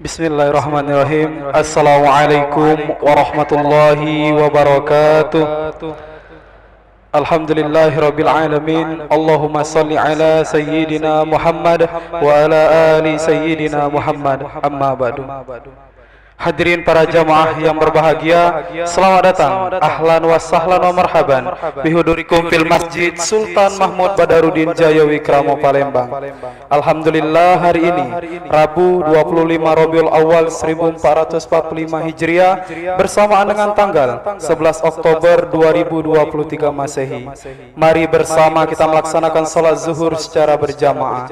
Bismillahirrahmanirrahim. Assalamualaikum warahmatullahi wabarakatuh. Alhamdulillahirabbil alamin. Allahumma salli ala sayyidina Muhammad wa ala ali sayyidina Muhammad. Amma ba'du. Hadirin para jamaah yang berbahagia, selamat datang, ahlan wa sahlan wa marhaban bihudurikum fil Masjid Sultan Mahmud Badarudin Jaya Wikramo Palembang. Alhamdulillah, hari ini Rabu 25 Rabiul Awal 1445 Hijriah bersamaan dengan tanggal 11 Oktober 2023 Masehi. Mari bersama kita melaksanakan salat zuhur secara berjamaah.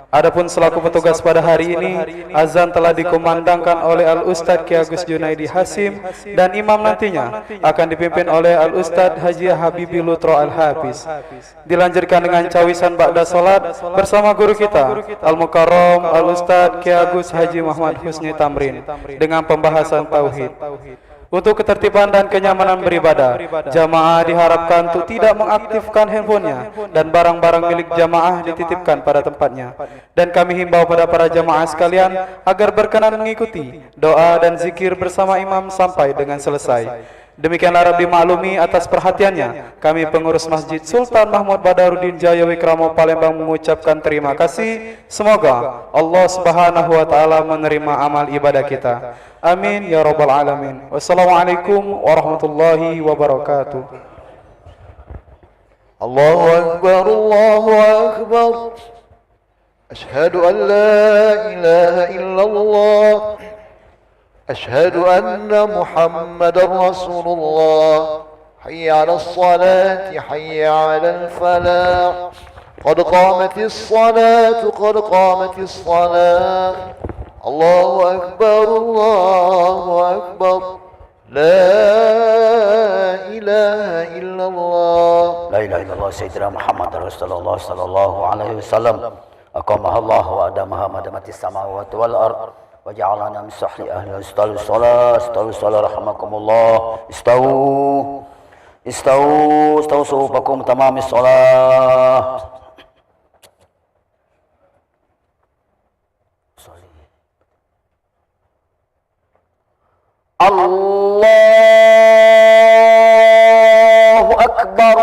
Adapun selaku petugas pada hari ini, azan telah dikumandangkan oleh Al-Ustadz Ki Agus Junaidi Hasim, dan imam nantinya akan dipimpin oleh Al-Ustadz Haji Habibi Lutro Al-Hafiz. Dilanjutkan dengan cawisan ba'da salat bersama guru kita Al-Mukarram Al-Ustadz Ki Agus Haji Muhammad Husni Tamrin dengan pembahasan tauhid. Untuk ketertiban dan kenyamanan beribadah, jamaah diharapkan untuk tidak mengaktifkan handphonenya dan barang-barang milik jamaah dititipkan pada tempatnya. Dan kami himbau pada para jamaah sekalian agar berkenan mengikuti doa dan zikir bersama imam sampai dengan selesai. Demikianlah Rabbi maklumi atas perhatiannya. Kami pengurus Masjid Sultan Mahmud Badarudin Jaya Wikramo Palembang mengucapkan terima kasih. Semoga Allah Subhanahu wa taala menerima amal ibadah kita. Amin ya rabbal alamin. Wassalamualaikum warahmatullahi wabarakatuh. Allahu akbar, Allahu akbar. Asyhadu an la ilaha illallah. أشهد أن محمدا رسول الله. حي على الصلاة حي على الفلاح. قد قامت الصلاة قد قامت الصلاة. الله أكبر الله أكبر. لا إله إلا الله. لا إله إلا الله سيدنا محمد رسول الله صلى الله عليه وسلم. أقامها الله وأدامها ما دامت السماوات والأرض. وجعلنا من صحن أهل استووا الصلاة رحمكم الله. استووا صفوفكم تمام الصلاة. الله أكبر.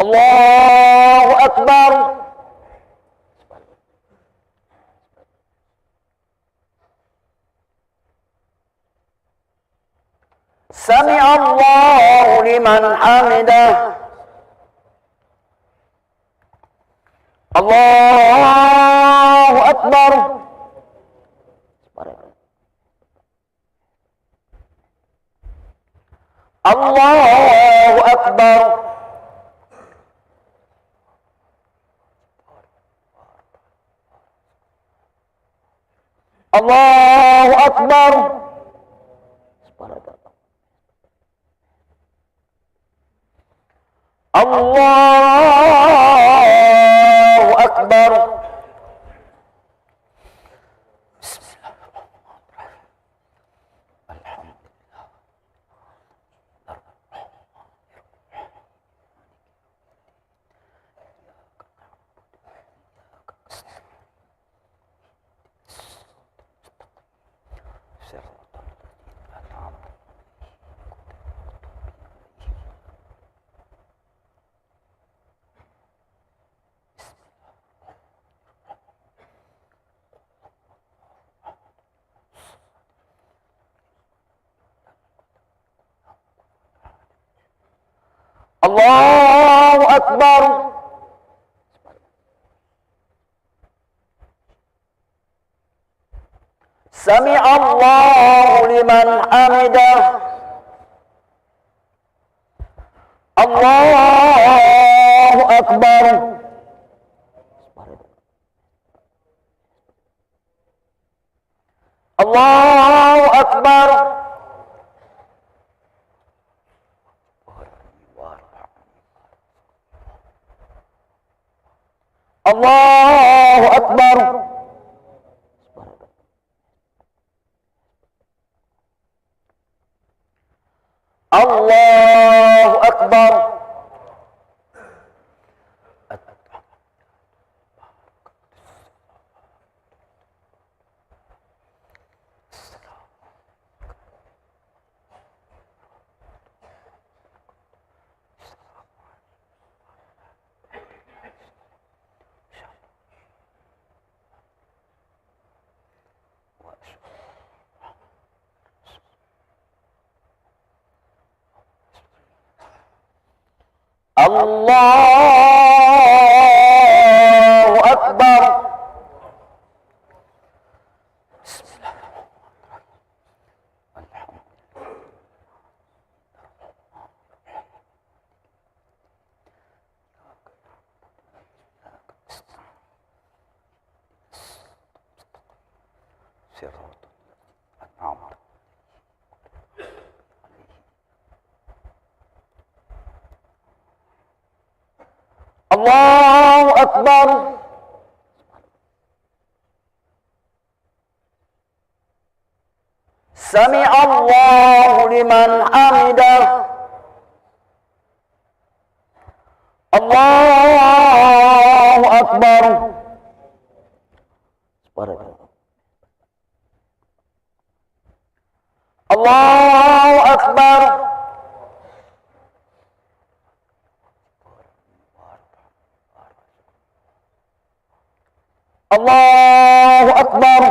الله أكبر. سمع الله لمن حمده. الله أكبر. الله أكبر. الله أكبر. الله أكبر. بسم الله الرحمن الرحيم. الحمد لله. Allahu Akbar. Sami Allahu liman hamidah. Allahu Akbar. Allahu Akbar. Allahu Akbar. Allahu Akbar. Allahu Akbar. Allahu Akbar. Sami Allahu liman hamidah. Allahu Akbar. Allahu Akbar. Allahu Akbar.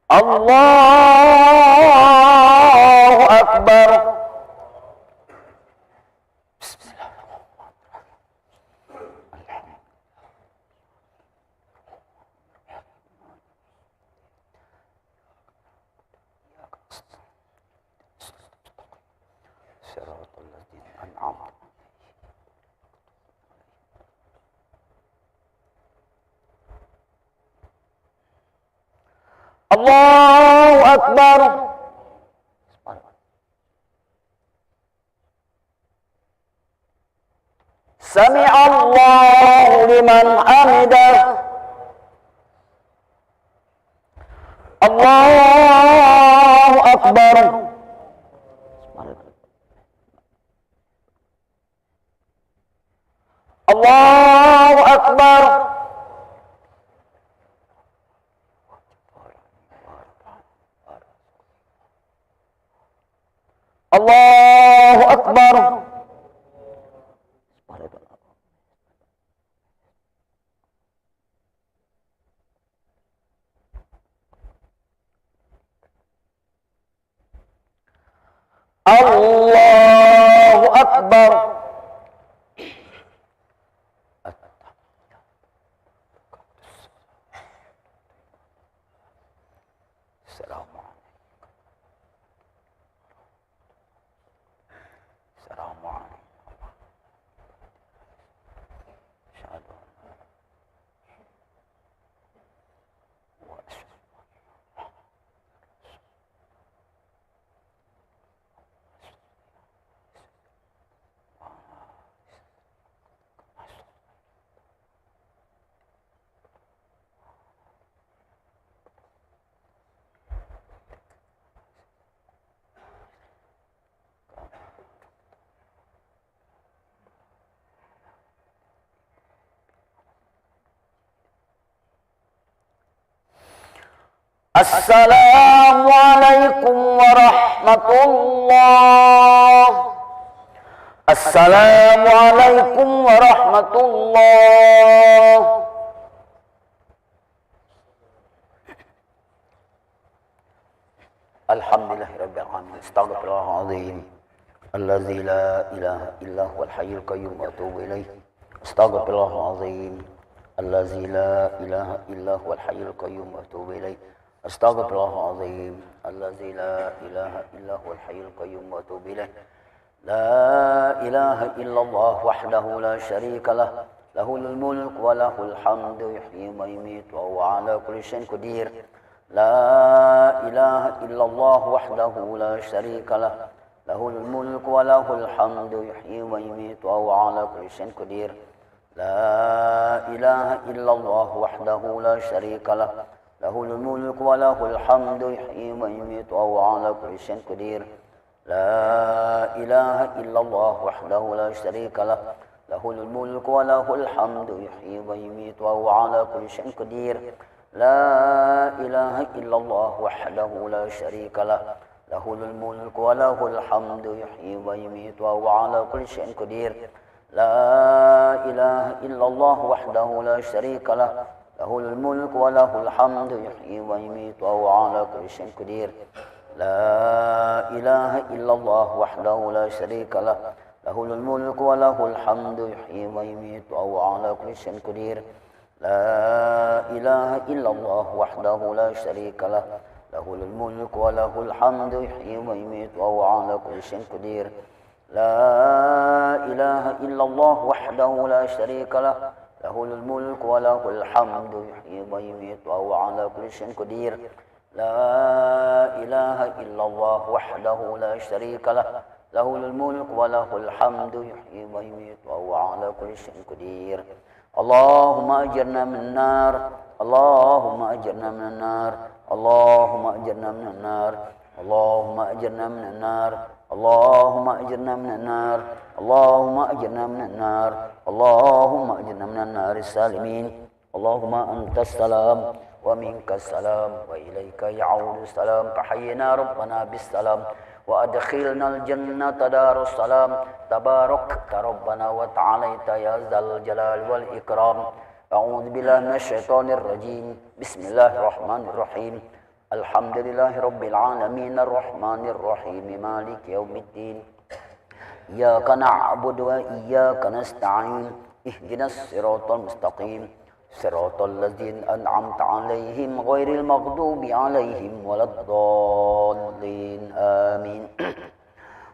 Allahu Akbar. Allahu Akbar. Sami Allahu liman hamidah. Allahu Akbar. Allahu Akbar. Allahu Akbar. Allahu Akbar. Assalamualaikum warahmatullah. Assalamualaikum warahmatullah. Alhamdulillahirabbil alamin. Astaghfirullahalazim. Allazi la ilaha illa huwal hayyul qayyum wa atubu ilaih. Astaghfirullahalazim. Allazi la ilaha illa huwal hayyul qayyum wa atubu ilaih. Astaghfirullahalazim. Allazi la ilaha illa huwal hayyul qayyum wa atubu ilaih. La ilaha illallah wahdahu la syarika lah. Lahul mulk wa lahul hamdu yuhyi wa yumiitu wa huwa ala kulli syai'in qadir. La ilaha illallah wahdahu la syarika lah. Lahul mulk wa lahul hamdu yuhyi wa yumiitu wa huwa ala kulli syai'in qadir. La ilaha illallah wahdahu la syarika lah. Lahul mulk wa lahul hamdu yuhyi wa yumiitu wa huwa ala kulli syai'in qadir. La ilaha illallah wahdahu la syarika lah. Lahul mulk wa lahul hamdu yuhyi wa yumiitu wa huwa ala kulli syai'in qadir. La ilaha illallah wahdahu la syarika lah. Lahul mulk wa lahul hamdu yuhyi wa yumiitu wa huwa ala kulli syai'in qadir. La ilaha illallah wahdahu la syarika lah. Lahul mulk wa lahul hamdu yuhyi wa yumiitu wa huwa ala kulli syai'in qadir. La ilaha illallah wahdahu la syarika lah. Lahul mulk wa lahul hamdu yuhyi wa yumiitu wa huwa ala kulli syai'in qadir. La ilaha illallah wahdahu la syarika lah. Lahul mulk wa lahul hamdu yuhyi wa yumiitu wa huwa ala kulli syai'in qadir. La ilaha illallah wahdahu la syarika lah. Lahul mulk wa lahul hamdu yuhyi wa yumiitu wa huwa ala kulli syai'in qadir. La ilaha illallah wahdahu la syarika lah. Lahul mulk wa lahul hamdu yuhyi wa yumiitu wa huwa ala kulli syai'in qadir. Allahumma ajirna minan nar. Allahumma ajirna minan nar. Allahumma ajirna minan nar. Allahumma ajirna minan nar. Allahumma ajirna minan nar. Allahumma ajirna minan nar. Allahumma ajirna minan nar salimin. Allahumma antas salam wa minkas salam wa ilaika ya'udu salam. Tahayyina rabbana bis salam wa adkhilnal jannata darus salam. Tabarakta rabbana wa ta'alaita ya zal jalal wal ikram. A'udzu billahi minasy syaithanir rajim. Bismillahirrahmanirrahim. Alhamdulillahi rabbil alamin arrahmanir rahim maliki yaumiddin. Iyyaka na'budu wa iyyaka nasta'in. Ihdinas siratal mustaqim. Siratal ladzina an'amta 'alaihim ghairil maghdubi 'alaihim waladdallin. Amin.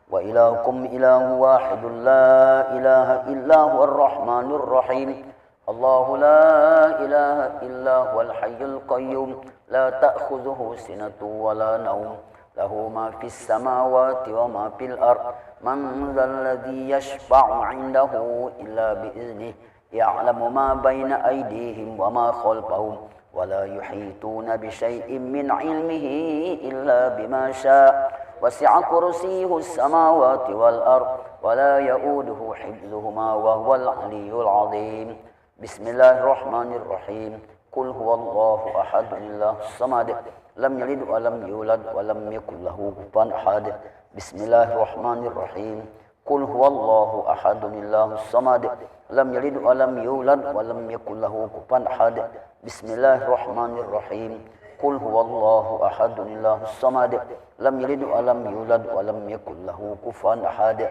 Wa ilahukum ilahu wahidun la ilaha illa huwar rahmanur rahim. Allahu la ilaha illa huwal hayyul qayyum la ta'khudhuhu sinatun wa la nawm. Lahu ma fis samawati wa ma fil ard. Man dzal ladzi yashfa'u 'indahu illa bi idznihi. Ya'lamu ma baina aydihim wa ma khalfahum. Wa la yuhituna bi syai'in min 'ilmihi illa bima syaa'. Wasi'a kursiyyuhu as-samawati wal ard wa la ya'uduhu hifdhuhuma wa huwal 'aliyyul 'azim. Bismillahirrahmanirrahim. Qul huwallahu ahad, Allahus samad, lam yalid wa lam yulad wa lam yakul lahu kufuwan ahad. Bismillahirrahmanirrahim. Qul huwallahu ahad, Allahus samad, lam yalid wa lam yulad wa lam yakul lahu kufuwan ahad. Bismillahirrahmanirrahim. Qul huwallahu ahad, Allahus samad, lam yalid wa lam yulad wa lam yakul lahu kufuwan ahad.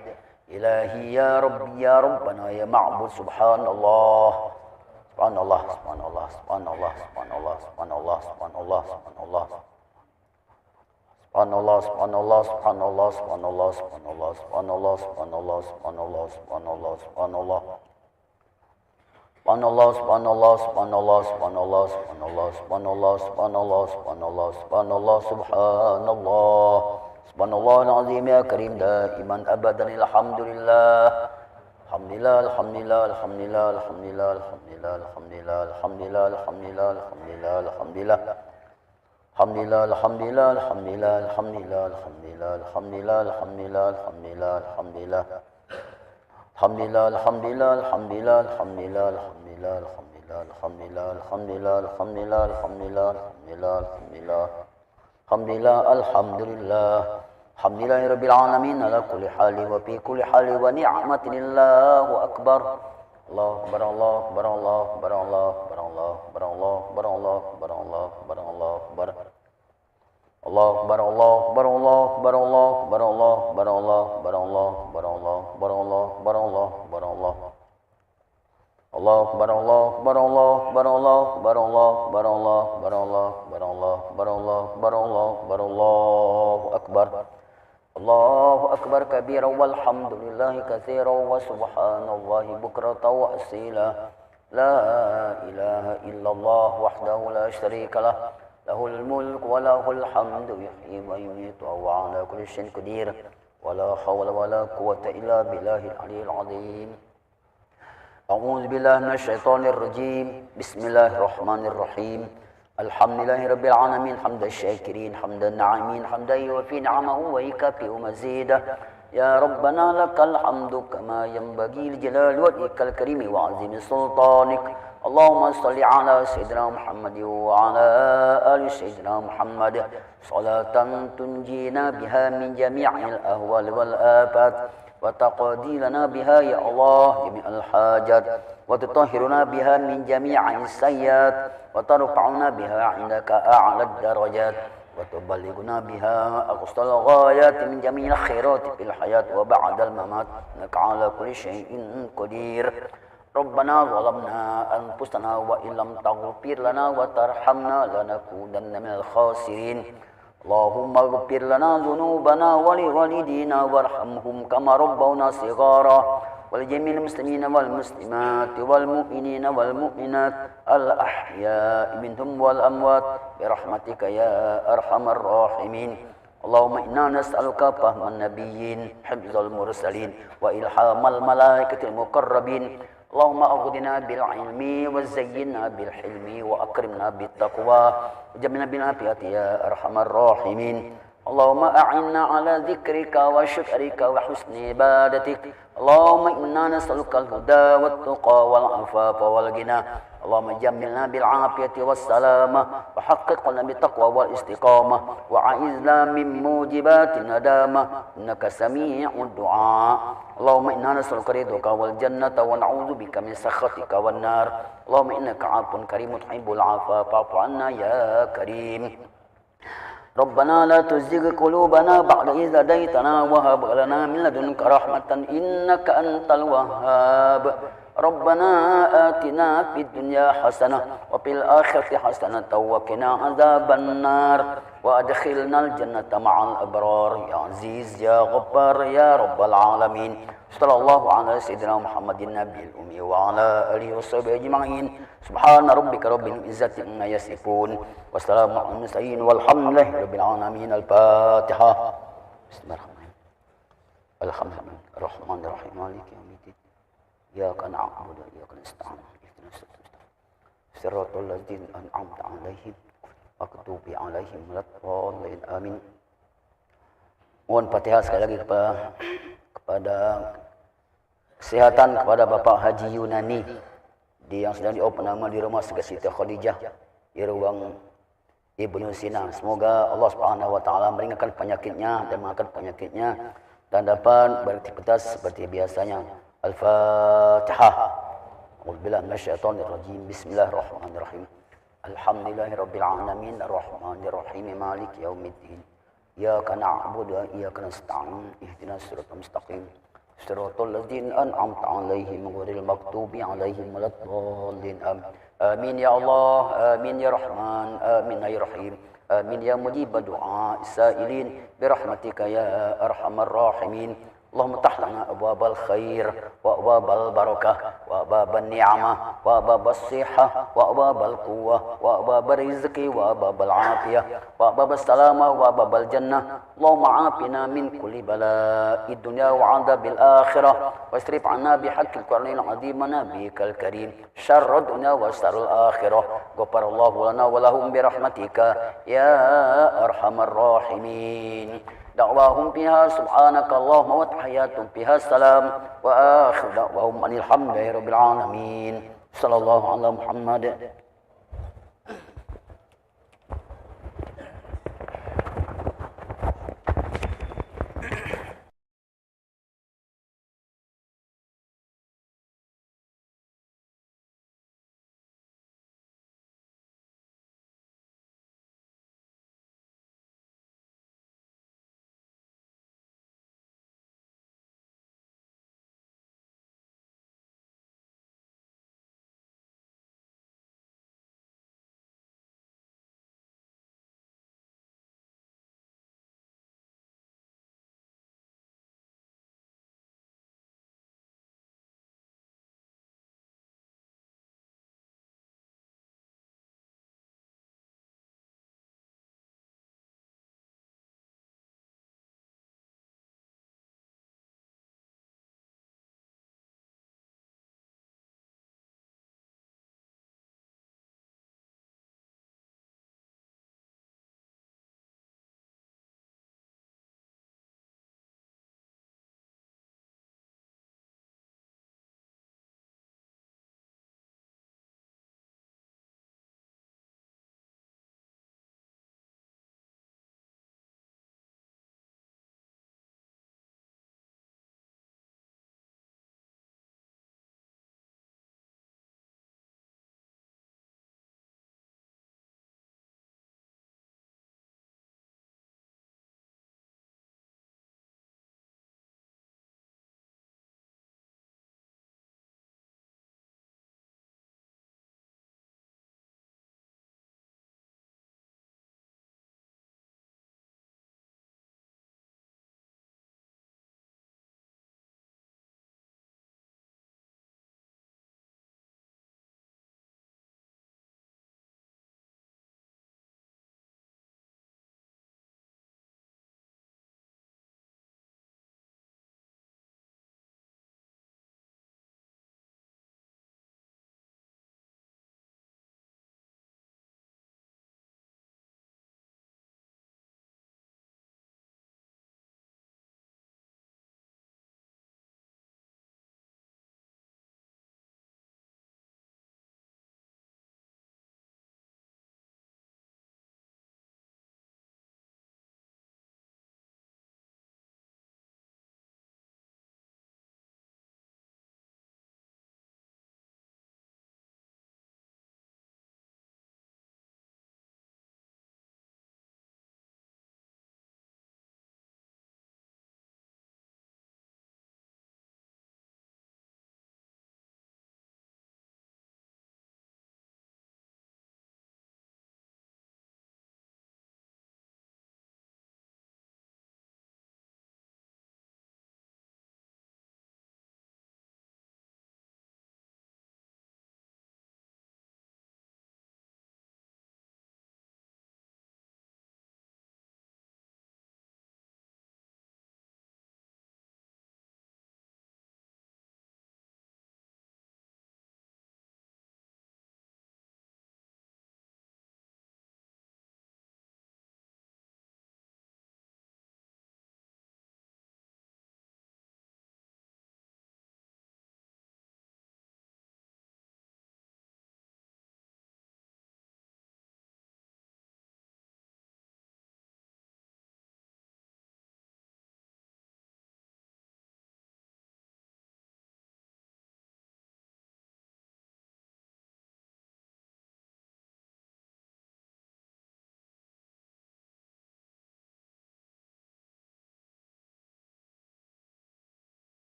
Ilahi ya Rabbi ya Rabbana ya Ma'bud. Subhanallah. Subhanallah, subhanallah, subhanallah, subhanallah, subhanallah, subhanallah, subhanallah. Subhanallah, subhanallah, subhanallah, subhanallah, subhanallah, subhanallah, subhanallah, subhanallah, subhanallah, subhanallah. Subhanallah, subhanallah, subhanallah, subhanallah, subhanallah, subhanallah, subhanallah, subhanallah, subhanallah, subhanallah. Subhanallahul azim ya karim daiman abadan alhamdulillah. Alhamdulillah, alhamdulillah, alhamdulillah, alhamdulillah, alhamdulillah, alhamdulillah, alhamdulillah, alhamdulillah, alhamdulillah, alhamdulillah. Alhamdulillah, alhamdulillah, alhamdulillah, alhamdulillah, alhamdulillah, alhamdulillah, alhamdulillah, alhamdulillah, alhamdulillah. Alhamdulillah, alhamdulillah, alhamdulillah, alhamdulillah, alhamdulillah, alhamdulillah, alhamdulillah, alhamdulillah, alhamdulillah, alhamdulillah, alhamdulillah, alhamdulillah. Alhamdulillah, alhamdulillah. Alhamdulillahirabbil alamin ala kulli hali wa fi kulli hali wa ni'matillahu akbar. Allahu akbar, Allahu akbar, Allahu akbar, Allahu akbar, Allahu akbar, Allahu akbar, Allahu akbar, Allahu akbar, Allahu akbar. الله أكبر الله أكبر الله أكبر الله أكبر الله أكبر الله أكبر الله أكبر الله أكبر الله أكبر الله أكبر الله الله أكبر الله أكبر الله أكبر الله أكبر الله أكبر الله أكبر الله أكبر الله أكبر الله أكبر الله أكبر الله أكبر الله أكبر كبيرا والحمد لله كثيرا وسبحان الله بكرة وأصيلا لا إله إلا الله وحده لا شريك له له الملك وله الحمد يحيي ويميت وهو على كل شيء قدير ولا حول ولا قوة إلا بالله العلي العظيم أعوذ بالله من الشيطان الرجيم بسم الله الرحمن الرحيم الحمد لله رب العالمين حمد الشاكرين حمد الناعمين حمدا يوفي نعمه ويكافئ مزيده يا ربنا لك الحمد كما ينبغي لجلال وجهك الكريم وعظيم سلطانك اللهم صل على سيدنا محمد وعلى آل سيدنا محمد صلاة تنجينا بها من جميع الأهوال والآفات وتقضي لنا بها يا الله جميع الحاجات وتطهرنا بها من جميع السيئات وترفعنا بها عندك أعلى الدرجات وتبلغنا بها أقصى الغايات من جميع الخيرات في الحياة وبعد الممات إنك على كل شيء قدير ربنا ظلمنا أنفسنا وإن لم تغفر لنا وترحمنا لنكونن من الخاسرين اللهم اغفر لنا ذنوبنا ولوالدينا وارحمهم كما ربونا صغارا ولجميع المسلمين والمسلمات والمؤمنين والمؤمنات الأحياء منهم والأموات برحمتك يا أرحم الراحمين اللهم إنا نسألك فهم النبيين حفظ المرسلين وإلهام الملائكة المقربين اللهم أغننا بالعلم وزينا بالحلم وأكرمنا بالتقوى وجملنا بالعافية يا أرحم الراحمين اللهم أعنا على ذكرك وشكرك وحسن عبادتك اللهم إنا نسألك الهدى والتقى والعفاف والغنى اللهم جملنا بالعافية والسلامة وحقق لنا بالتقوى والاستقامة وعائذنا من موجبات الندامة إنك سميع الدعاء اللهم إنا نسألك رضاك والجنة ونعوذ بك من سخطك والنار اللهم إنك عفو كريم تحب العفو فاعف عنا يا كريم ربنا لا تزغ قلوبنا بعد إذ هديتنا وهب لنا من لدنك رحمة إنك أنت الوهاب ربنا آتنا في الدنيا حسنة وفي الآخرة حسنة وقنا عذاب النار وأدخلنا الجنة مع الأبرار يا عزيز يا غفار يا رب العالمين صلى الله على سيدنا محمد النبي الأمي وعلى آله وصحبه أجمعين سبحان ربك رب العزة عما يصفون والسلام على المرسلين والحمد لله رب العالمين الفاتحة بسم الله الرحمن الرحيم الحمد لله الرحمن الرحيم مالك يوم الدين إياك نعبد وإياك نستعين اهدنا الصراط المستقيم صراط الذين أنعمت عليهم المغضوب عليهم ولا الضالين آمين. Mohon Fatihah sekali lagi kepada kesehatan kepada Bapak Haji Yunani yang sedang diopname di rumah sakit Siti Khadijah di ruang Ibnu Sina. Semoga Allah Subhanahu wa taala meringankan penyakitnya dan mengangkat penyakitnya dan dapat beraktivitas seperti biasanya. Al-Fatihah. A'udzubillahi minasyaitonir rajim. Bismillahirrahmanirrahim. Alhamdulillahirabbil alamin arrahmanir rahim maliki yaumiddin. Iyyaka na'budu wa iyyaka nasta'in. Ihdinas siratal mustaqim. Siratal ladzina an'amta 'alaihim ghairil maghdubi 'alaihim waladdallin. Amin ya Allah, amin ya Rahman, amin ya Rahim. Amin ya mujib du'a sa'ilin birahmatika ya arhamar rahimin. اللهم افتح لنا أبواب الخير وأبواب البركة وأبواب النعمة وأبواب الصحة وأبواب القوة وأبواب الرزق وأبواب العافية وأبواب السلامة وأبواب الجنة اللهم عافنا من كل بلاء الدنيا وعذاب الآخرة واصرف عنا بحق القرآن العظيم ونبيك الكريم شر الدنيا وشر الآخرة غفر الله لنا ولهم برحمتك يا أرحم الراحمين. دعواهم فيها سبحانك اللهم وتحياتهم فيها السلام وآخر دعواهم أن الحمد لله رب العالمين صلى الله على محمد.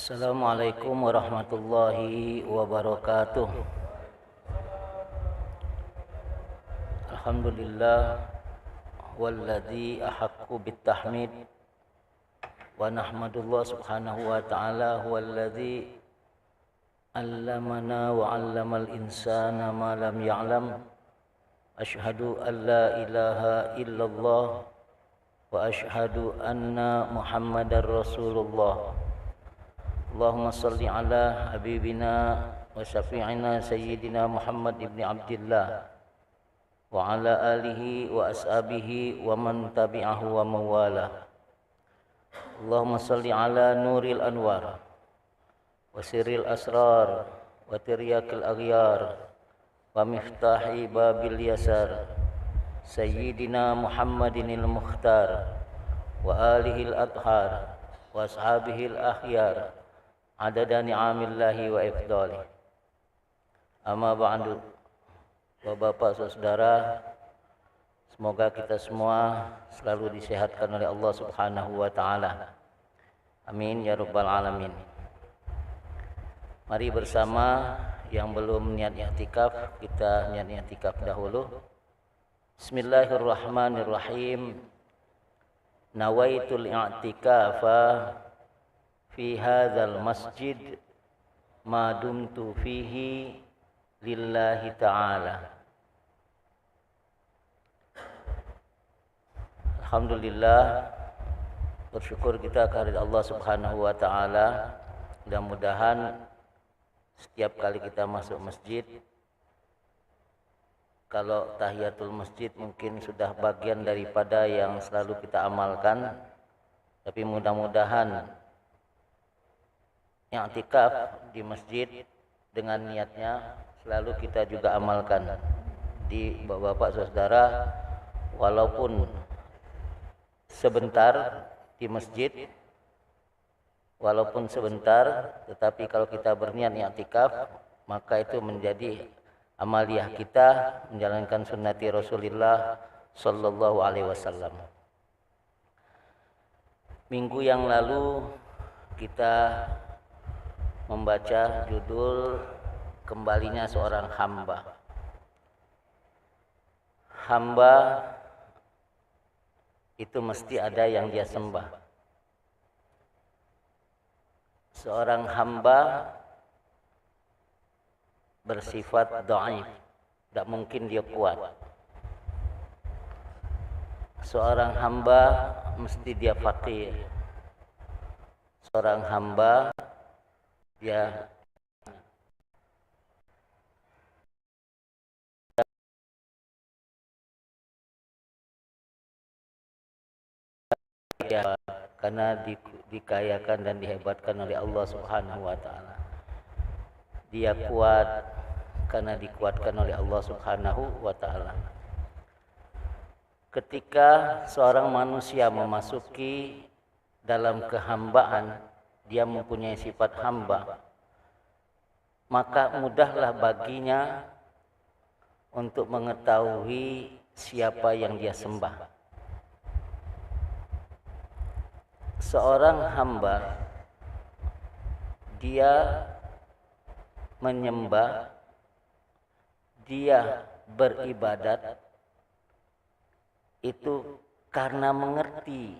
Assalamualaikum warahmatullahi wabarakatuh. Alhamdulillah walladzi ahaqqu bittahmid wa nahmadullah subhanahu wa ta'ala huwallazi allamana wa 'allamal insana ma lam ya'lam. Asyhadu an la ilaha illallah wa asyhadu anna Muhammadar Rasulullah. Allahumma salli ala habibina wa syafi'ina sayyidina Muhammad ibn Abdillah wa ala alihi wa ashabihi wa man tabi'ahu wa mawala. Allahumma salli ala nuril anwar wa sirril asrar wa tiryakil aghyar wa miftahi babil yasar sayyidina Muhammadinil mukhtar wa alihil athhar wa ashabihil akhyar adada ni'amillahi wa ifdali. Amma ba'du. Bapak, saudara, semoga kita semua selalu disehatkan oleh Allah Subhanahu wa taala. Amin ya rabbal alamin. Mari bersama yang belum niat i'tikaf, kita niat i'tikaf dahulu. Bismillahirrahmanirrahim. Nawaitul i'tikafa fi hadzal masjid ma dumtu fihi lillahi ta'ala. Alhamdulillah, bersyukur kita kehadirat Allah Subhanahu wa taala. Mudah-mudahan setiap kali kita masuk masjid, kalau tahiyatul masjid mungkin sudah bagian daripada yang selalu kita amalkan, tapi mudah-mudahan i'tikaf di masjid dengan niatnya selalu kita juga amalkan. Di Bapak saudara, walaupun sebentar di masjid, walaupun sebentar, tetapi kalau kita berniat i'tikaf, maka itu menjadi amaliyah kita menjalankan sunnati Rasulullah sallallahu alaihi wasallam. Minggu yang lalu kita membaca judul kembalinya seorang hamba. Hamba itu mesti ada yang dia sembah. Seorang hamba bersifat dhaif, tidak mungkin dia kuat. Seorang hamba mesti dia fakir. Seorang hamba dia karena dikayakan dan dihebatkan oleh Allah Subhanahu wa taala. Dia kuat karena dikuatkan oleh Allah Subhanahu wa taala. Ketika seorang manusia memasuki dalam kehambaan, dia mempunyai sifat hamba, maka mudahlah baginya untuk mengetahui siapa yang dia sembah. Seorang hamba dia menyembah, dia beribadat itu karena mengerti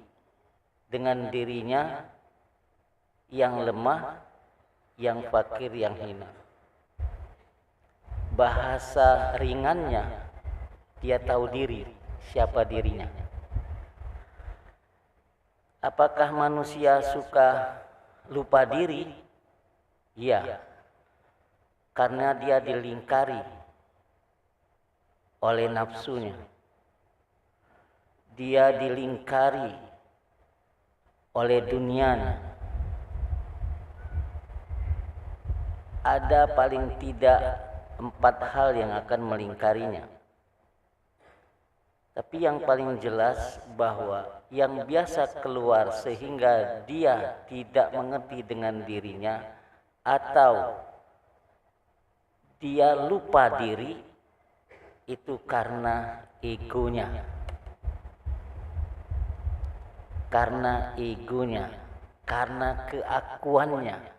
dengan dirinya yang lemah, yang fakir, yang hina. Bahasa ringannya, dia tahu diri, siapa dirinya. Apakah manusia suka lupa diri? Ya, karena dia dilingkari oleh nafsunya. Dia dilingkari oleh dunianya. Ada paling tidak 4 hal yang akan melingkarinya. Tapi yang paling jelas bahwa yang biasa keluar sehingga dia tidak mengerti dengan dirinya atau dia lupa diri itu karena egonya. Karena egonya, karena keakuannya.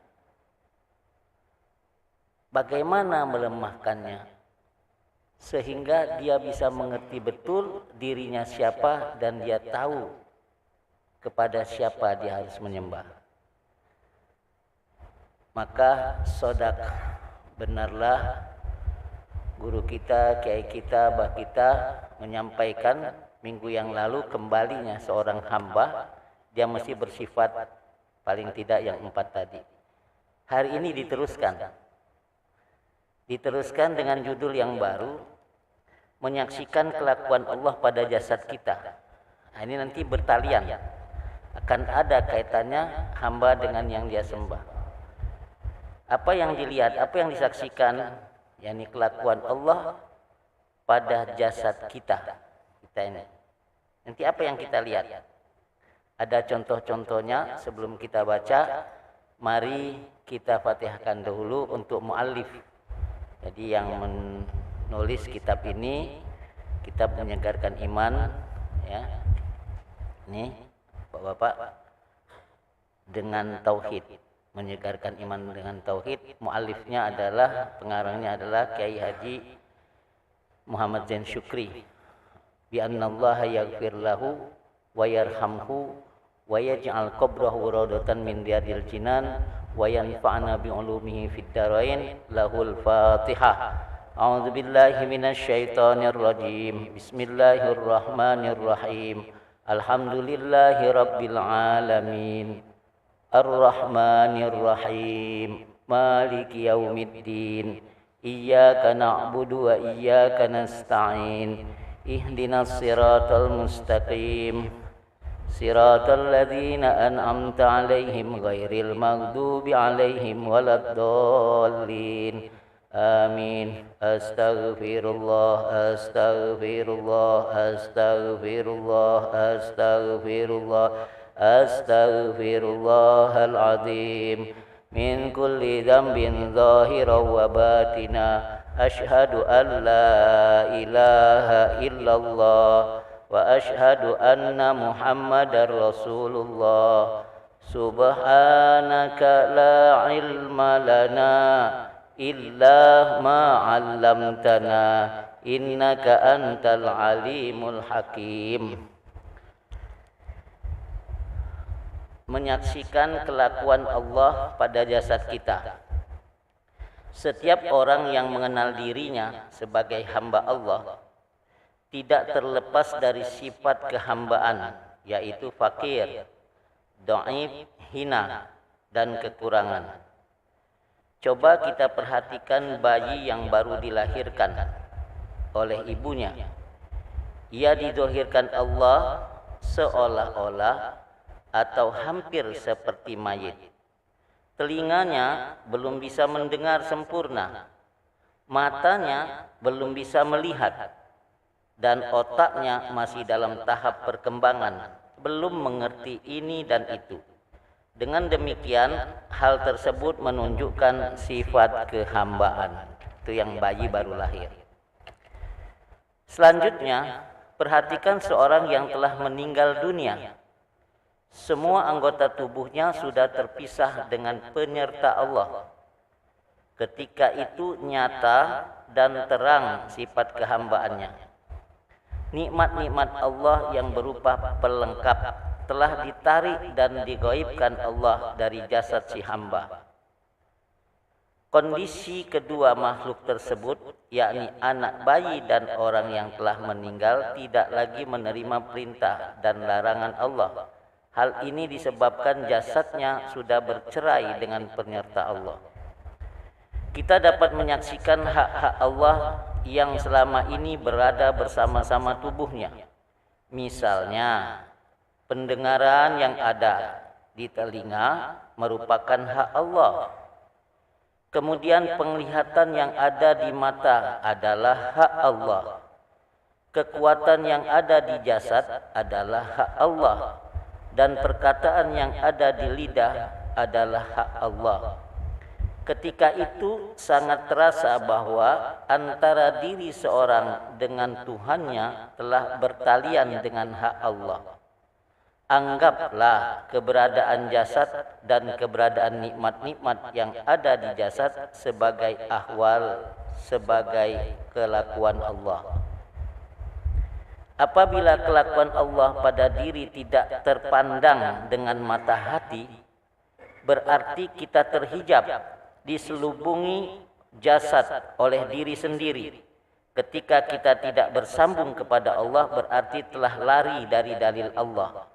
bagaimana melemahkannya sehingga dia bisa mengerti betul dirinya siapa dan dia tahu kepada siapa dia harus menyembah. Maka sodak, benarlah guru kita, kiai kita, abah kita menyampaikan minggu yang lalu, kembalinya seorang hamba dia mesti bersifat paling tidak yang 4 tadi. Hari ini diteruskan dengan judul yang baru, menyaksikan kelakuan Allah pada jasad kita. Nah, ini nanti bertalian, akan ada kaitannya hamba dengan yang dia sembah. Apa yang dilihat, apa yang disaksikan, yakni kelakuan Allah pada jasad kita ini. Nanti apa yang kita lihat? Ada contoh-contohnya. Sebelum kita baca, mari kita fatihahkan dahulu untuk muallif. Jadi yang menulis kitab ini, kitab menyegarkan iman, ya. Ini Bapak-bapak, dengan tauhid, menyegarkan iman dengan tauhid. Muallifnya adalah, pengarangnya adalah Kiai Haji Muhammad Zain Syukri. Bi annallaha yaghfir lahu wa yarhamhu wa yaj'al qabrahu rawdatan min riyadil jinan wa yanfa'na bi ulumihi fid dharain. Lahul Fatihah. A'udzu billahi minasyaitonir rajim. Bismillahirrahmanirrahim. Alhamdulillahi rabbil alamin. Ar-Rahmanir-Rahim. Maliki yaumiddin. Iyyaka na'budu wa iyyaka nasta'in. Ihdinas siratal mustaqim. Siratal ladzina an'amta 'alaihim ghairil maghdubi 'alaihim waladdallin. Amin. Astaghfirullah, astaghfirullah, astaghfirullah, astaghfirullah. Astaghfirullahaladzim min kulli dzambin zahiran wa batina. Asyhadu an la ilaha illallah wa asyhadu anna Muhammadar Rasulullah. Subhanaka la ilma lana illa ma 'allamtana innaka antal alimul hakim. Menyaksikan kelakuan Allah pada jasad kita. Setiap orang yang mengenal dirinya sebagai hamba Allah tidak terlepas dari sifat kehambaan, yaitu fakir, dhaif, hina, dan kekurangan. Coba kita perhatikan bayi yang baru dilahirkan oleh ibunya. Ia didzohirkan Allah seolah-olah atau hampir seperti mayit. Telinganya belum bisa mendengar sempurna, matanya belum bisa melihat, dan otaknya masih dalam tahap perkembangan, belum mengerti ini dan itu. Dengan demikian, hal tersebut menunjukkan sifat kehambaan. Itu yang bayi baru lahir. Selanjutnya, perhatikan seorang yang telah meninggal dunia. Semua anggota tubuhnya sudah terpisah dengan penyerta Allah. Ketika itu nyata dan terang sifat kehambaannya. Nikmat-nikmat Allah yang berupa pelengkap telah ditarik dan digaibkan Allah dari jasad si hamba. Kondisi kedua makhluk tersebut, yakni anak bayi dan orang yang telah meninggal, tidak lagi menerima perintah dan larangan Allah. Hal ini disebabkan jasadnya sudah bercerai dengan penyerta Allah. Kita dapat menyaksikan hak-hak Allah yang selama ini berada bersama-sama tubuhnya. Misalnya, pendengaran yang ada di telinga merupakan hak Allah. Kemudian penglihatan yang ada di mata adalah hak Allah. Kekuatan yang ada di jasad adalah hak Allah. Dan perkataan yang ada di lidah adalah hak Allah. Ketika itu sangat terasa bahwa antara diri seorang dengan Tuhannya telah bertalian dengan hak Allah. Anggaplah keberadaan jasad dan keberadaan nikmat-nikmat yang ada di jasad sebagai ahwal, sebagai kelakuan Allah. Apabila kelakuan Allah pada diri tidak terpandang dengan mata hati, berarti kita terhijab, diselubungi jasad oleh diri sendiri. Ketika kita tidak bersambung kepada Allah, berarti telah lari dari dalil Allah.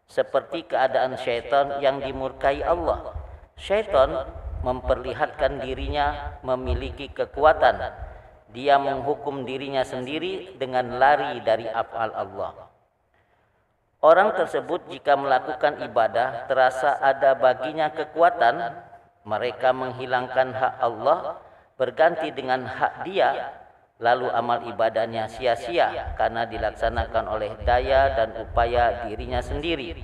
Seperti keadaan syaitan yang dimurkai Allah. Syaitan memperlihatkan dirinya memiliki kekuatan. Dia menghukum dirinya sendiri dengan lari dari af'al Allah. Orang tersebut jika melakukan ibadah terasa ada baginya kekuatan, mereka menghilangkan hak Allah berganti dengan hak dia, lalu amal ibadahnya sia-sia karena dilaksanakan oleh daya dan upaya dirinya sendiri.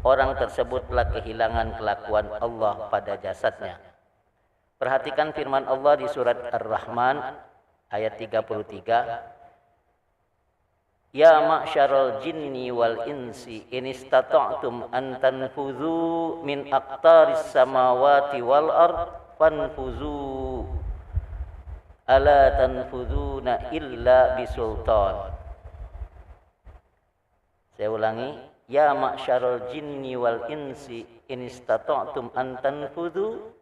Orang tersebut telah kehilangan kelakuan Allah pada jasadnya. Perhatikan firman Allah di surat Ar-Rahman ayat 33. Ya ma'syaral jinni wal insi in istata'tum an tanfudhu min aqtaris samawati wal ard fanfudhu ala tanfuduna illa bisultan. Saya ulangi, ya ma'syaral jinni wal insi in istata'tum an tanfudhu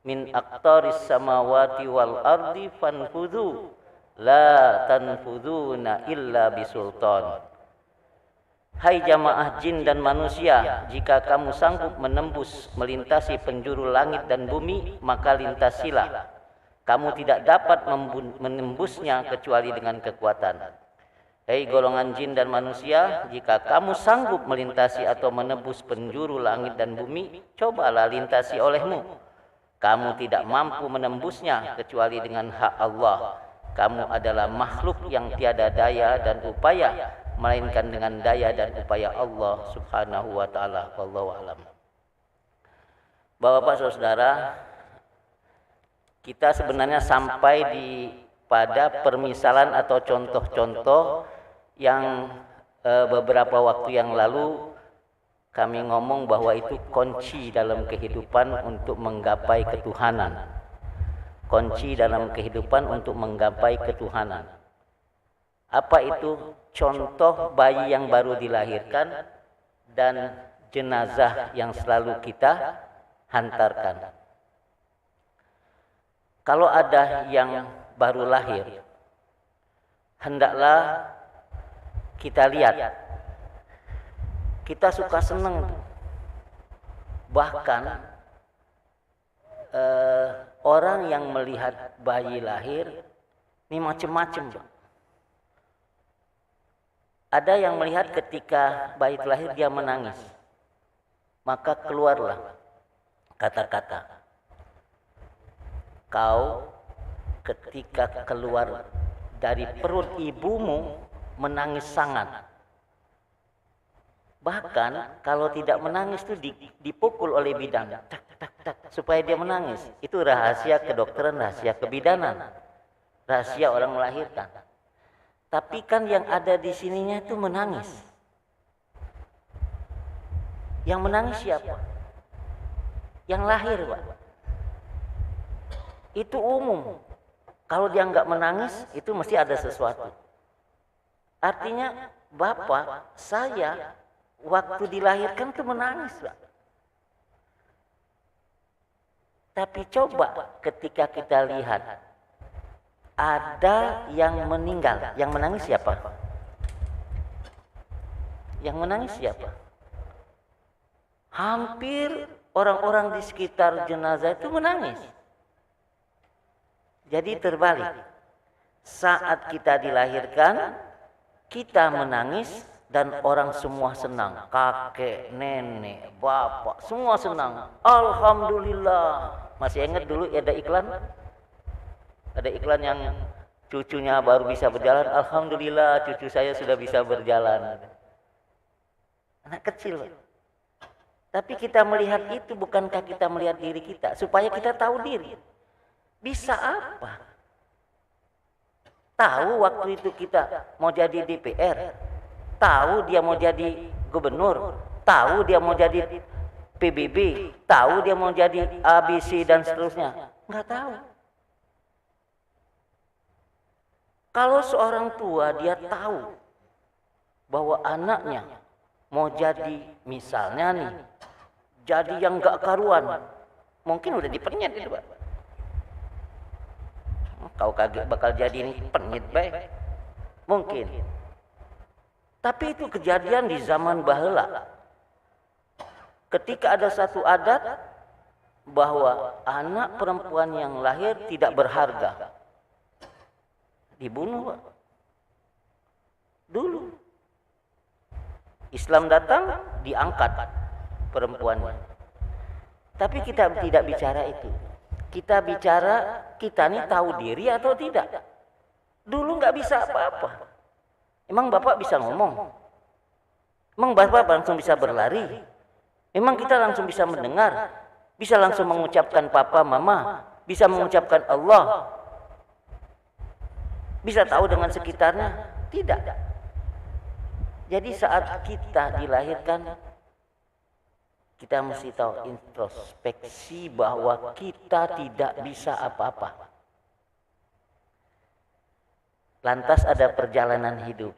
min aqtaris samawati wal ardi fanfudhu la tanfuduna illa bisultan. Hai jamaah jin dan manusia, jika kamu sanggup menembus melintasi penjuru langit dan bumi, maka lintasilah. Kamu tidak dapat menembusnya kecuali dengan kekuatan. Hei golongan jin dan manusia, jika kamu sanggup melintasi atau menembus penjuru langit dan bumi, cobalah lintasi olehmu. Kamu tidak mampu menembusnya kecuali dengan hak Allah. Kamu adalah makhluk yang tiada daya dan upaya, melainkan dengan daya dan upaya Allah Subhanahu wa taala. Wallahu a'lam. Bapak-bapak saudara, kita sebenarnya sampai pada permisalan atau contoh-contoh yang beberapa waktu yang lalu kami ngomong bahwa itu kunci dalam kehidupan untuk menggapai ketuhanan. Kunci dalam kehidupan untuk menggapai ketuhanan. Apa itu? Contoh bayi yang baru dilahirkan dan jenazah yang selalu kita hantarkan. Kalau ada yang baru lahir, hendaklah kita lihat. Kita suka senang. Bahkan orang yang melihat bayi lahir ini macam-macam. Ada yang melihat ketika bayi lahir dia menangis, maka keluarlah kata-kata, kau ketika keluar dari perut ibumu menangis sangat. Bahkan kalau tidak menangis itu dipukul oleh bidan, tak, tak, tak, supaya dia menangis. Itu rahasia kedokteran, rahasia kebidanan, rahasia orang melahirkan. Tapi kan yang ada di sininya itu menangis. Yang menangis siapa? Yang lahir, Pak. Itu umum. Kalau dia nggak menangis, itu mesti ada sesuatu. Artinya, Bapak, saya waktu dilahirkan itu menangis, Pak. Tapi coba ketika kita lihat, ada yang meninggal. Yang menangis siapa? Yang menangis siapa? Hampir orang-orang di sekitar jenazah itu menangis. Jadi terbalik. Saat kita dilahirkan, kita menangis dan orang semua senang. Kakek, nenek, bapak, semua senang. Alhamdulillah. Masih ingat dulu ada iklan? Ada iklan yang cucunya baru bisa berjalan. Alhamdulillah, cucu saya sudah bisa berjalan. Anak kecil. Tapi kita melihat itu, bukankah kita melihat diri kita? Supaya kita tahu diri. Bisa apa? Tahu waktu itu kita mau jadi DPR. Tahu dia mau jadi gubernur. tahu dia mau jadi PBB, tahu dia mau jadi ABC dan seterusnya. Nggak tahu. Kalau seorang tua dia tahu bahwa anaknya mau jadi misalnya nih, jadi yang nggak karuan, mungkin udah dipenyet itu Pak. Kau kaget bakal jadi ini penyet baik, mungkin. Tapi itu kejadian di zaman baheula. Ketika ada satu adat bahwa anak perempuan yang lahir tidak berharga, dibunuh Pak. Dulu Islam datang, diangkat perempuannya. Tapi kita tidak bicara itu. Kita bicara kita ini tahu diri atau tidak. Dulu nggak bisa apa-apa. Emang Bapak bisa ngomong? Emang Bapak langsung bisa berlari? Emang kita langsung bisa mendengar? Bisa langsung mengucapkan papa, mama? Bisa mengucapkan Allah? Bisa tahu dengan sekitarnya? Tidak. Jadi saat kita dilahirkan, kita mesti tahu introspeksi bahwa kita tidak bisa apa-apa. Lantas ada perjalanan hidup.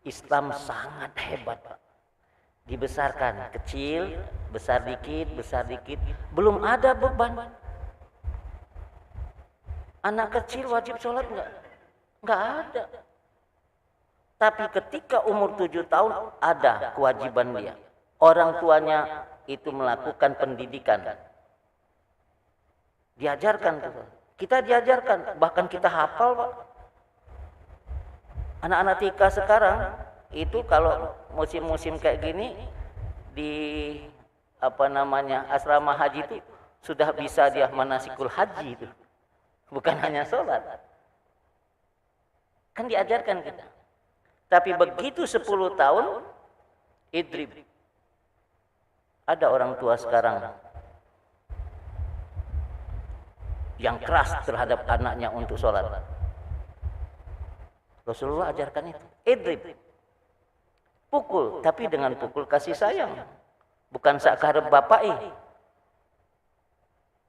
Islam sangat hebat, Pak. Dibesarkan kecil, besar dikit, belum ada beban. Anak kecil wajib sholat enggak ada. Tapi ketika umur 7 tahun ada kewajiban dia. Orang tuanya itu melakukan pendidikan. Diajarkan tuh. Kita diajarkan, bahkan kita hafal, Pak. Anak-anak TK sekarang itu kalau musim-musim kayak gini di asrama haji itu sudah bisa dia manasikul haji itu. Bukan hanya sholat. Kan diajarkan kita. Tapi begitu 10 tahun idrib. Ada orang tua sekarang yang keras terhadap anaknya untuk sholat. Rasulullah ajarkan itu. Idrib. Pukul, tapi dengan pukul kasih sayang. Bukan sakarep bapak.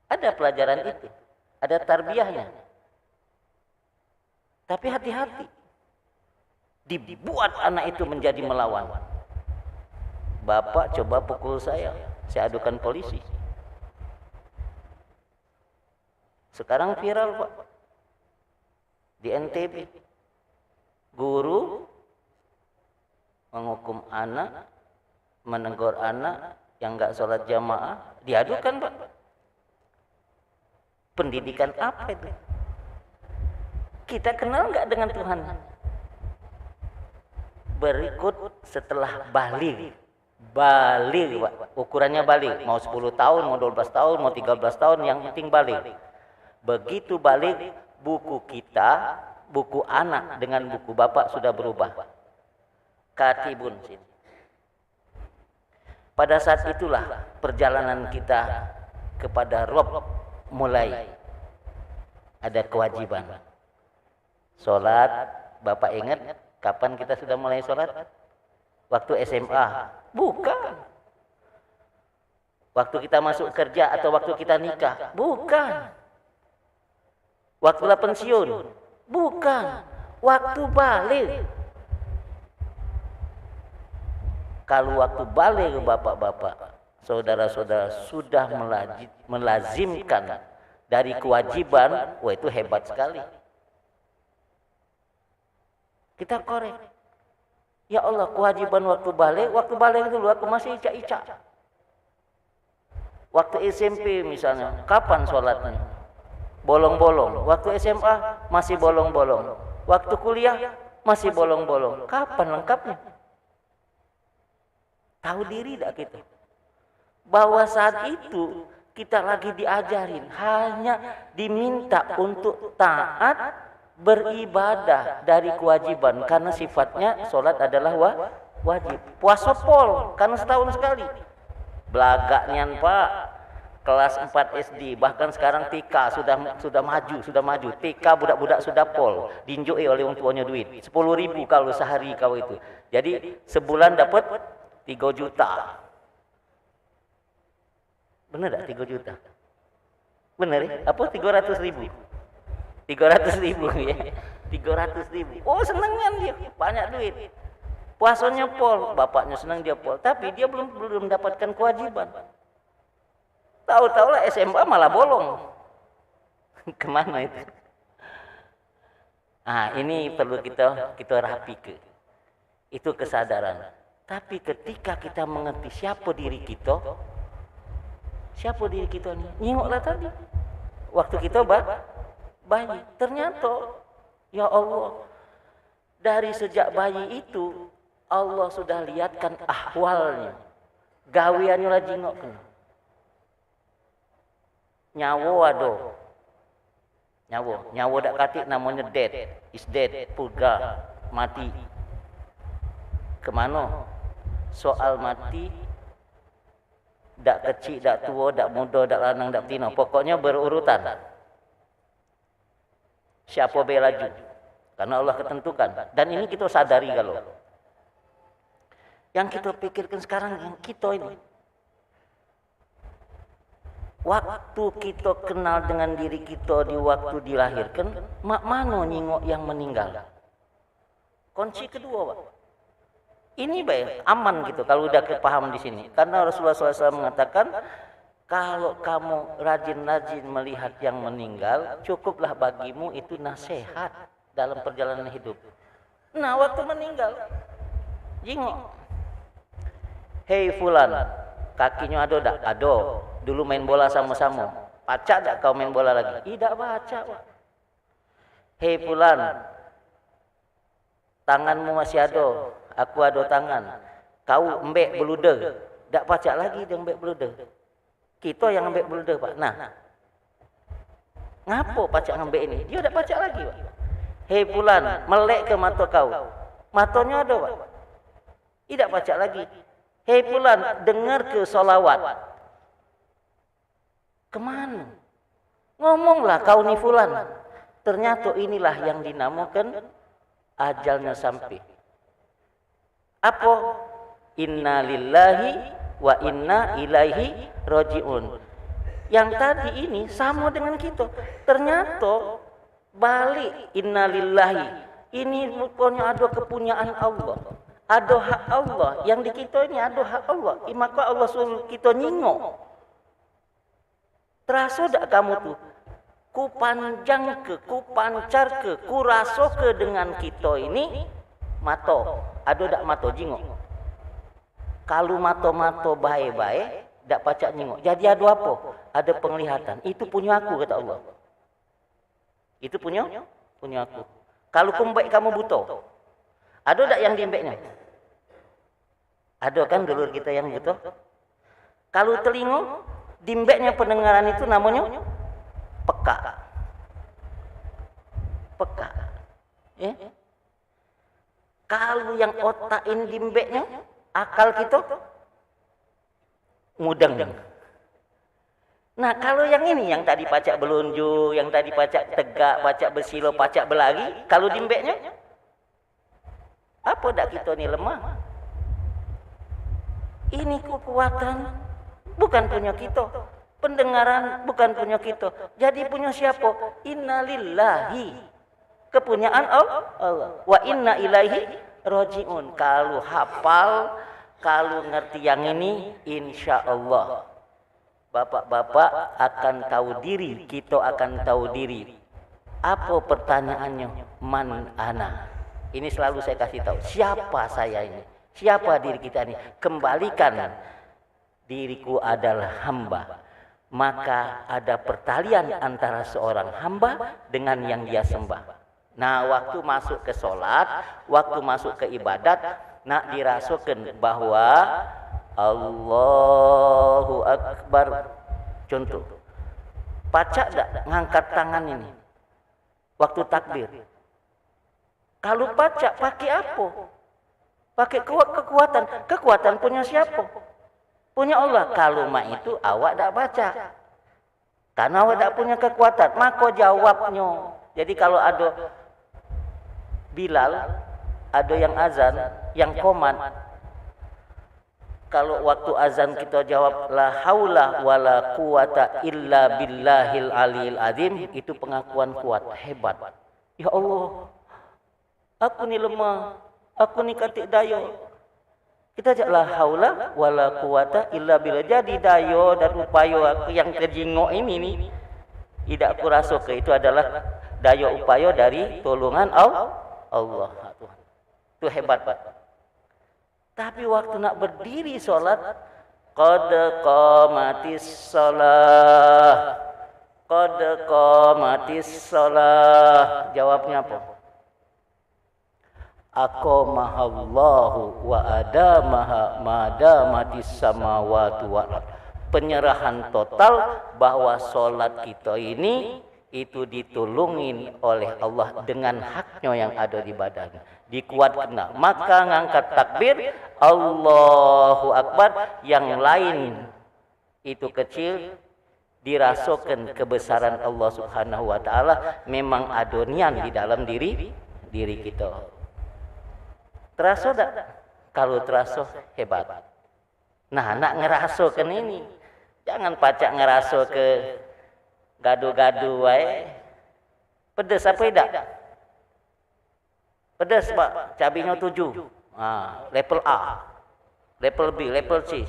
Ada pelajaran itu. Ada tarbiyahnya. Tapi hati-hati. Dibuat anak itu menjadi melawan. Bapak coba pukul saya adukan polisi. Sekarang viral, Pak. Di NTB. Guru menghukum anak, menegur anak yang enggak sholat jamaah, diadukan, Pak. Pendidikan apa itu? Kita kenal enggak dengan Tuhan? Berikut setelah balik, Pak. Ukurannya balik, mau 10 tahun, mau 12 tahun, mau 13 tahun, yang penting balik. Begitu balik, buku kita, buku anak dengan buku bapak sudah berubah. Katibun. Pada saat itulah perjalanan kita kepada Rob mulai ada kewajiban. Sholat, Bapak ingat kapan kita sudah mulai sholat? Waktu SMA? Bukan. Waktu kita masuk kerja atau waktu kita nikah? Bukan. Waktu pensiun? Bukan. Waktu balik. Kalau waktu balik bapak-bapak, saudara-saudara sudah melazimkan dari kewajiban, wah itu hebat sekali. Kita korek. Ya Allah, kewajiban waktu balik dulu aku masih ica-ica. Waktu SMP misalnya, kapan sholatnya? Bolong-bolong. Waktu SMA masih bolong-bolong. Waktu kuliah masih bolong-bolong. Kapan lengkapnya? Tahu diri tak kita? Bahwa saat itu kita lagi diajarin, hanya diminta untuk taat beribadah dari kewajiban. Karena sifatnya sholat adalah wajib. Puasa pol, karena setahun sekali. Belagaknya Pak, kelas 4 SD, bahkan sekarang TK sudah maju. TK budak-budak sudah pol, dinjoi oleh orang tuanya duit. 10.000 kalau sehari kau itu. Jadi sebulan dapat 3 juta. Benar tak 3 juta? Benar ya? Apa 300.000? 300.000 ya. 300.000. Oh, senangnya dia, banyak duit. Puasanya pol, bapaknya senang dia pol, tapi dia belum mendapatkan kewajiban. Tahu-tahu lah SMA malah bolong. Kemana itu? Nah, ini perlu kita rapi ke. Itu kesadaran. Tapi ketika kita mengerti siapa diri kita nih? Nyingoklah tadi. Waktu kita bayi, ternyata ya Allah, dari sejak bayi itu Allah sudah lihatkan ahwalnya. Gaweannya lah jingokkan. Nyawa dak katik namanya dead, is dead, purga, mati. Kemana? Soal mati, dak kecil, dak tua, dak muda, dak lanang, dak betina. Pokoknya berurutan. Siapa belaju? Karena Allah ketentukan. Dan ini kita sadari kalau. Yang kita pikirkan sekarang yang kita ini. Waktu kita kenal dengan diri kita di waktu dilahirkan, mak mano nyingok yang meninggal. Kunci kedua, Pak. Ini baik, aman gitu kalau udah kepaham di sini. Karena Rasulullah SAW mengatakan, kalau kamu rajin-rajin melihat yang meninggal, cukuplah bagimu itu nasihat dalam perjalanan hidup. Nah, waktu meninggal, jingok. Hei fulan, kakinya ada dak? Ada. Dulu main bola sama-sama. Pacak dak kau main bola lagi? Tidak pacak. Hei fulan, tanganmu masih ada. Aku ada tangan. Kau embek beluda. Dak pacak lagi dia embek beluda. Kita yang embek beluda, Pak. Nah, ngapo pacak ngembek ini? Dia dak pacak lagi, Pak. Hei fulan, melek ke mata kau. Matanya ada, Pak. Tidak pacak lagi. Hei fulan, dengar ke solawat. Kemana? Ngomonglah kau ni fulan. Ternyata inilah yang dinamakan ajalnya sampai. Apa? Inna lillahi wa inna ilaihi raji'un. Yang tadi ini sama dengan kita. Ternyata balik inna lillahi. Ini rupanya ada kepunyaan Allah. Ada hak Allah. Yang di kita ini ada hak Allah. Maka Allah suruh kita nyingok. Terasa tak kamu tuh? Ku panjang ke, ku pancar ke, ku raso ke dengan kita ini mato. Ada tak mato jingok? Kalau mato-mato baik-baik, tak pacak jingok. Jadi ada apa? Ada penglihatan. Itu punya aku, kata Allah. Itu punya aku. Kalau kumbek kamu buta, ada tak yang diembeknya? Ada kan dulur kita yang buta? Kalau telinga, dimbeknya pendengaran itu namanya peka. Ya? Kalau yang otakin dimbeknya, akal kita mudeng. Nah, kalau yang ini, yang tadi pacak belunju, yang tadi pacak tegak, pacak bersilo, pacak berlari, kalau dimbeknya, apa dak kita ni lemah? Ini kekuatan bukan punya kita. Pendengaran bukan punya kita. Jadi punya siapa? Innalillahi. Kepunyaan Allah. Wa inna ilaihi raji'un. Kalau hafal, kalau ngerti yang ini, insya Allah bapak-bapak akan tahu diri, kita akan tahu diri. Apa pertanyaannya? Man ana. Ini selalu saya kasih tahu. Siapa saya ini? Siapa diri kita ini? Kembalikan. Diriku adalah hamba. Maka ada pertalian antara seorang hamba dengan yang dia sembah. Nah, waktu masuk ke solat, waktu masuk ke ibadat, nak dirasakan bahwa Allahu Akbar. Contoh, pacak tak ngangkat tangan ini waktu takbir? Kalau pacak pakai apa? Pakai kekuatan. Kekuatan punya siapa? Punya Allah. Kalau mak itu awak tak baca. Karena awak tak punya kekuatan. Maka jawabnya. Jadi kalau ada Bilal, ada yang azan, yang komat. Kalau waktu azan kita jawab la haula wala quwata illa billahil aliyil azim, itu pengakuan kuat, hebat. Ya Allah, aku ni lemah, aku ni katik daya. Kita ajak la haula wala quwata illa billah. Jadi daya dan upaya aku yang terjingok ini ni, tidak aku rasa ke itu adalah daya upaya dari tolongan Allah. Itu hebat, Pak. Tapi waktu nak berdiri solat, qad qamatis shalah, qad qamatis shalah. Jawabnya apa? Aqamahallahu wa adamaha madamatis samawati wal ard. Penyerahan total bahwa solat kita ini itu ditulungin oleh Allah dengan haknya yang ada di badannya, dikuatkan. Maka ngangkat takbir Allahu Akbar, yang lain itu kecil, dirasakan kebesaran Allah Subhanahu wa taala. Memang adonian di dalam diri kita. Terasa tak? Kalau terasa hebat. Nah, nak ngerasakan ini, jangan pacak ngerasa ke gaduh-gaduh wae. Pedes apa tidak? Pedes, Pak. Cabainya 7. Level A, level B, level C.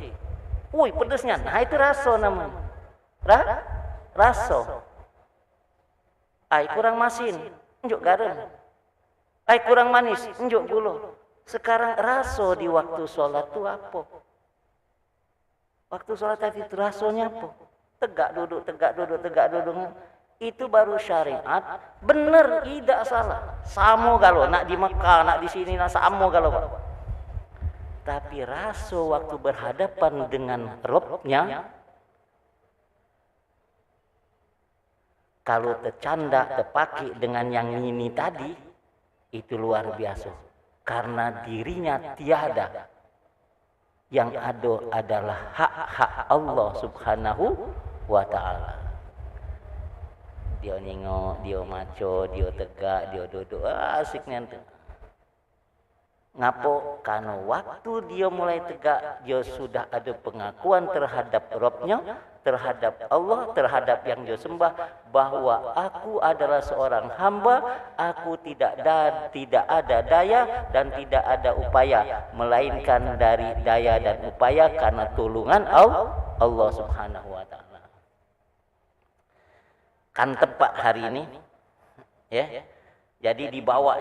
Woi, pedesnya. Nah, itu rasa namanya. Rasa. Ai kurang masin, enjuk garam. Ai kurang manis, enjuk gula. Sekarang rasa di waktu sholat itu apa? Waktu sholat tadi itu rasanya apa? Tegak duduk. Itu baru syariat. Benar, tidak salah. Sama kalau nak di Mekah, nak di sini, nak sama kalau. Tapi rasa waktu berhadapan dengan Robnya, kalau tercanda, terpakai dengan yang ini tadi, itu luar biasa. Karena dirinya tiada. Yang ada adalah hak-hak Allah Subhanahu wa ta'ala. Dia nengok, dia maco, dia tegak, dia duduk, asik nanti. Ngapo? Karena waktu dia mulai tegak, dia sudah ada pengakuan terhadap Rabbnya, terhadap Allah, terhadap yang dia sembah, bahwa aku adalah seorang hamba, aku tidak ada daya dan tidak ada upaya, melainkan dari daya dan upaya karena tolongan Allah Subhanahu wa ta'ala. Kan tepat hari ini, ya. Jadi dibawa.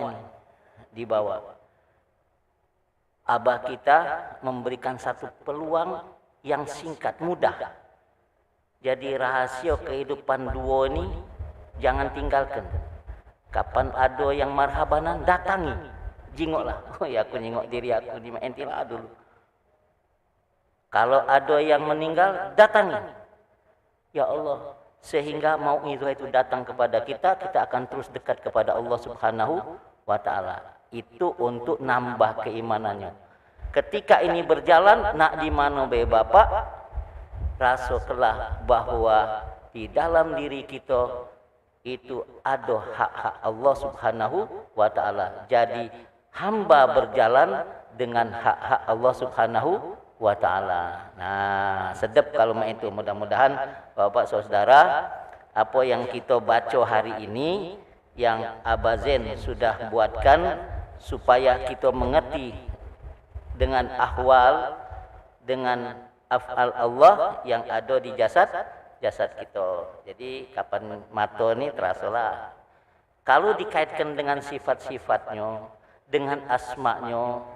Abah kita memberikan satu peluang yang singkat, mudah. Jadi rahasia kehidupan duo ini jangan tinggalkan. Kapan ada yang marhabanan, datangi, jingoklah. Oh ya, aku jingok diri aku di Entila dulu. Kalau ada yang meninggal, datangi. Ya Allah, sehingga mau itu datang kepada kita, kita akan terus dekat kepada Allah Subhanahu wa ta'ala. Itu untuk nambah keimanannya. Ketika ini berjalan, nak di mana be Bapak, rasakanlah bahwa di dalam diri kita itu ada hak-hak Allah Subhanahu wa ta'ala. Jadi hamba berjalan dengan hak-hak Allah Subhanahu wa ta'ala. Nah, sedap kalau itu. Mudah-mudahan Bapak Saudara, apa yang kita baca hari ini, yang Abah Zain sudah buatkan, supaya kita mengerti dengan ahwal, dengan af'al Allah yang ada di jasad kita. Jadi kapan mata ni terasalah. Kalau dikaitkan dengan sifat-sifatnya, dengan asma'nya,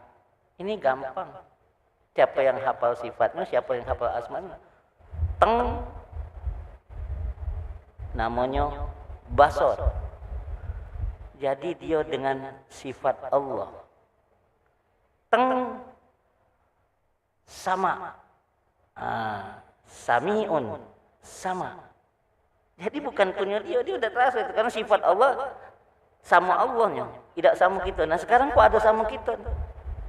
ini gampang. Siapa yang hafal sifatnya, siapa yang hafal asma'nya? Teng, namanya basor. Jadi dia dengan sifat Allah. Teng, sama. Sami'un, sama. Jadi bukan punya dia udah terasa itu. Karena sifat Allah sama Allahnya, tidak sama kita. Nah sekarang kok ada sama kita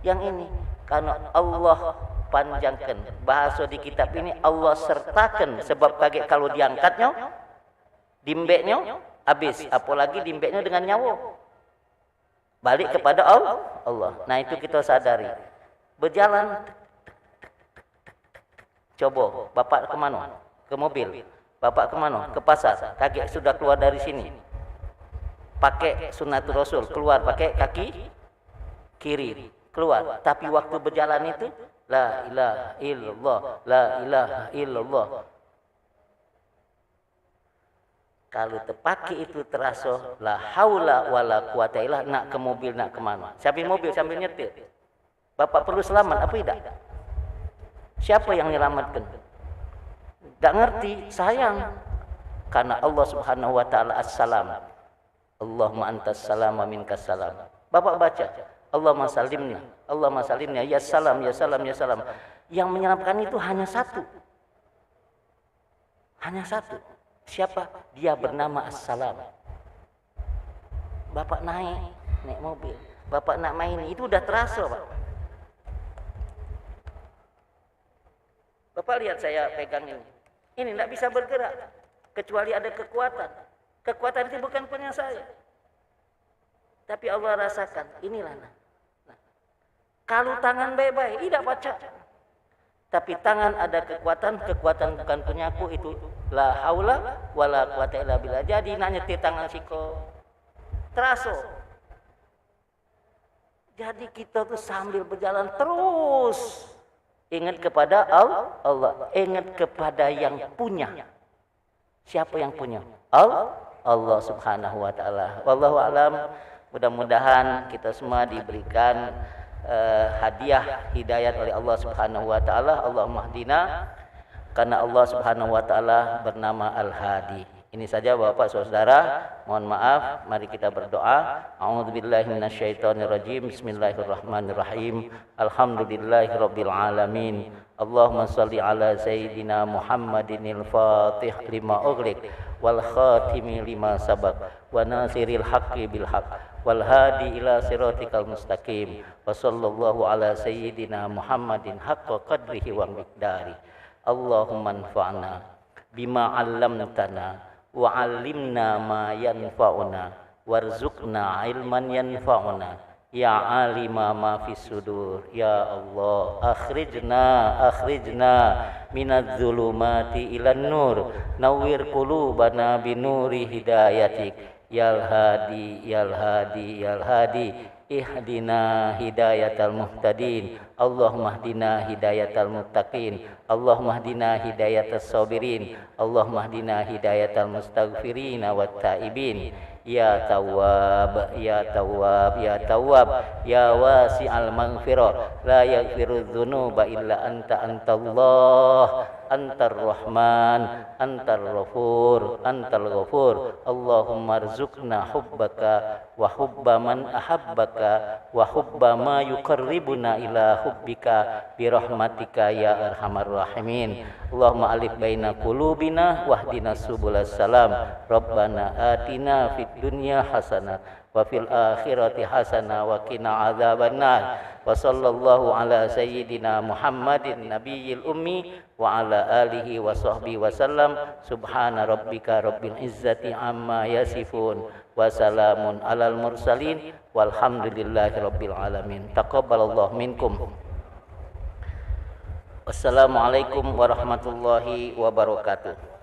yang ini? Karena Allah panjangkan. Bahasa di kitab ini Allah sertakan, sebab kaget kalau diangkatnya dimbeknya habis, apalagi dimbeknya dengan nyawa. Balik kepada Allah. Nah, itu kita sadari. Berjalan, coba bapak kemana? Ke mobil. Bapak kemana? Ke pasar. Kaget sudah keluar dari sini. Pakai sunnatul rasul, keluar pakai kaki kiri, keluar. Tapi waktu berjalan itu, la ilaha illallah, la ilaha illallah. Kalau terpakai itu terasa la haula wala quwata illa, nak ke mobil, nak kemana? Sambil mobil, sambil nyetir. Bapak perlu selamat apa tidak? Siapa yang menyelamatkan? Tak ngerti, sayang. Karena Allah Subhanahu wa taala as-salam. Allahumma antas salam wa minkas salam. Bapak baca, Allahumma salimna, Allahumma salimna, ya salam, ya salam, ya salam. Yang menyelamatkan itu hanya satu. Hanya satu. Siapa? Dia bernama As-Salam. Bapak naik mobil. Bapak nak main, itu udah terasa, Pak. Bapak lihat saya pegang ini. Ini tidak bisa bergerak. Kecuali ada kekuatan. Kekuatan itu bukan punya saya. Tapi Allah rasakan. Inilah. Nah. Kalau tangan baik-baik, tidak baca. Tapi tangan ada kekuatan bukan punyaku, itu la haula wala quwata illa billah. Jadi nak nyetir tangan siko terasa. Jadi kita tuh sambil berjalan terus ingat kepada Allah, ingat kepada yang punya. Siapa yang punya? Allah Subhanahu wa taala. Wallahu alam. Mudah-mudahan kita semua diberikan hadiah hidayat oleh Allah Subhanahu wa taala. Allahumma hdina, karena Allah Subhanahu wa taala bernama Al-Hadi. Ini saja Bapak Saudara, mohon maaf, mari kita berdoa. A'udzubillahi minasyaitonirrajim. Bismillahirrahmanirrahim. Alhamdulillahirabbil alamin. Allahumma shalli ala sayyidina Muhammadinil Fatih lima ughliq wal khatimi lima sabaq wa nasiril haqqi bil haqq wal hadi ila siratikal mustaqim. Wa sallallahu ala sayyidina Muhammadin haqqa qadrihi wa miqdari. Allahumma anfa'na bima 'allamtana wa 'allimna ma yanfa'una warzuqna ilman yanfa'una ya 'alima ma fis sudur. Ya Allah, akhrijna minadz zulumati ilan nur, nawwir qulubana binuri hidayatik. Yal hadi, yal hadi, yal hadi, ihdina hidayatal muhtadin. Allahumma hdina hidayatal muttaqin. Allahumma hdina hidayatas sabirin. Allahumma hdina hidayatal mustaghfirin wat taibin. Ya Tawwab, ya Tawwab, ya Tawwab, ya wasi'al maghfirah, la yaghfiru dzunuba illa anta, antallah, antar rahman, antar ghafur, antal ghafur. Allahumma rzuqna hubbaka wa hubba man ahabbaka wa hubba ma yuqarribuna ila hubbika bi rahmatika ya arhamar rahimin. Allahumma alif baina qulubina wahdina subulas salam. Rabbana atina fid dunya hasanah wa fil akhirati hasanah wa qina adzabannar. Wa sallallahu ala sayyidina Muhammadin nabiyil ummi wa ala alihi wa sahbihi wa sallam. Subhana rabbika rabbil izzati amma yasifun wa salamun alal mursalin walhamdulillahi rabbil alamin. Taqabbalallahu minkum. Wassalamualaikum warahmatullahi wabarakatuh.